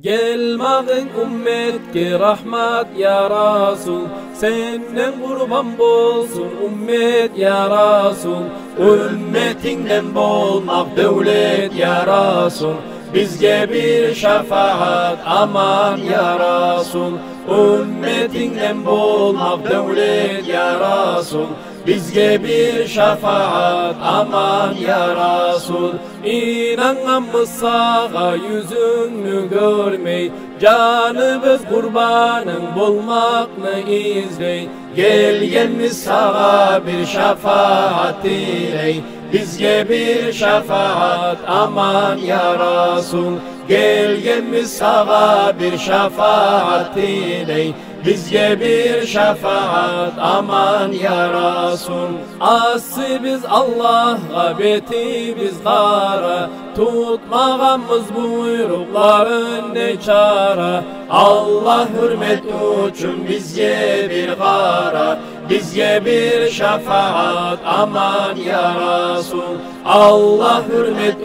Gelmagın ümmetke rahmat ya Rasul, senden kurban bolsun ümmet ya Rasul. Ümmetinden bolmak devlet ya Rasul, bizge bir şefaat aman ya Rasul. Ümmetinden bolmak devlet ya Rasul, bizge bir şefaat aman ya Rasul. İnanmamız sağa yüzünü görmey, canımız kurbanın bulmakını izley. Gelgenimiz sağa bir şefaat diley, bizge bir şefaat aman ya Rasul. Gelgenimiz sağa bir şefaat diley, bizge bir şefaat aman ya Rasul. Aslı biz Allah'a, beti biz kara, tutmağımız buyrukların ne çara. Allah hürmet üçün bizge bir kara, bizge bir şefaat aman ya Rasul. Allah hürmet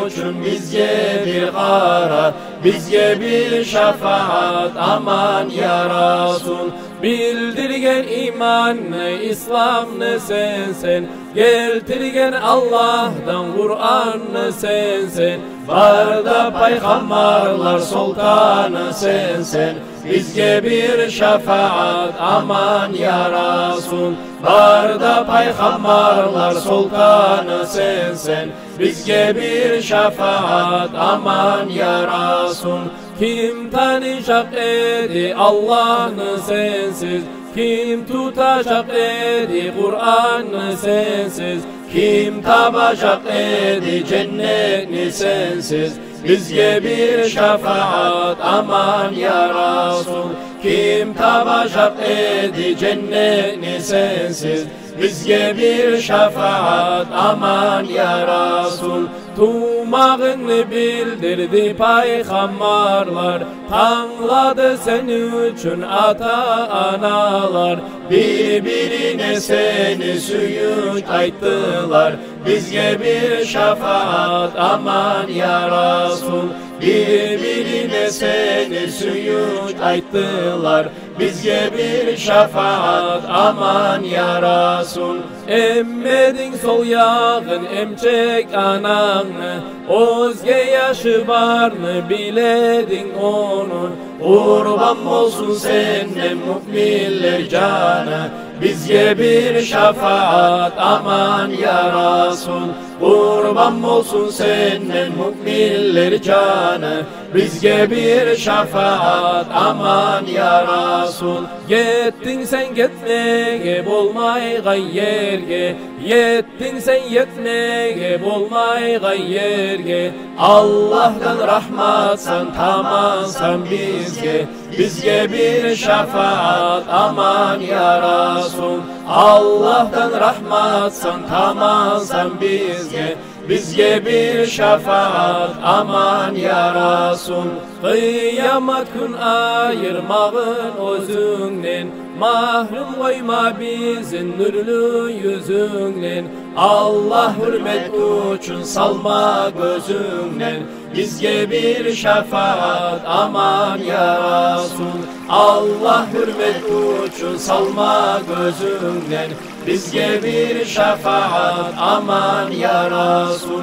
üçün bizge bir kara, bizge bir şefaat aman ya Rasul. Bildirgen imanını, İslam'ını sensen, getirgen Allah'tan Kur'an'ı sensen. Var da peygamberler sultanı sensen, bizge bir şefaat aman ya Rasul. Var da peygamberler sultanı sensen, bizge bir şefaat aman ya Rasul. Kim tanıyacak edi Allah'ını sensiz, kim tutacak edi Kur'an'ı sensiz, kim tabacak edi cennetini sensiz, bizge bir şefaat aman ya Rasul. Kim tabacak edi cennetini sensiz, bizge bir şefaat aman ya Rasul. Tumağını bildirdi peygamberler, tanladı senin için ata analar. Birbirine seni süyüt ayttılar, bizge bir şefaat aman ya Rasul. Birbirine seni süyüt ayttılar, bizge bir şefaat aman ya Rasul. Emmedin sol yağın emçek ananı, özge yaşı barını biledin onun. Kurban olsun senden müminler canı, bizge bir şefaat aman ya Rasul. Kurban olsun senden müminler canı, bizge bir şefaat aman ya Rasul. Yettin sen gitmeye bolmay gayrge, yettin sen yetmeye bolmay gayrge. Allah'tan rahmatsan tamamsan bizge, bizge bir şefaat aman ya Rasul. Allah'tan rahmatsan tamamsan bizge, bizge bir şefaat aman ya Rasul. Kıyamet gün ayırmağın özünden, mahrum koyma bizim nurlu yüzünden. Allah hürmet üçün salma gözünden, bizge bir şefaat aman ya Rasul. Allah hürmet üçün salma gözünden, bizge bir şefaat aman ya Rasul.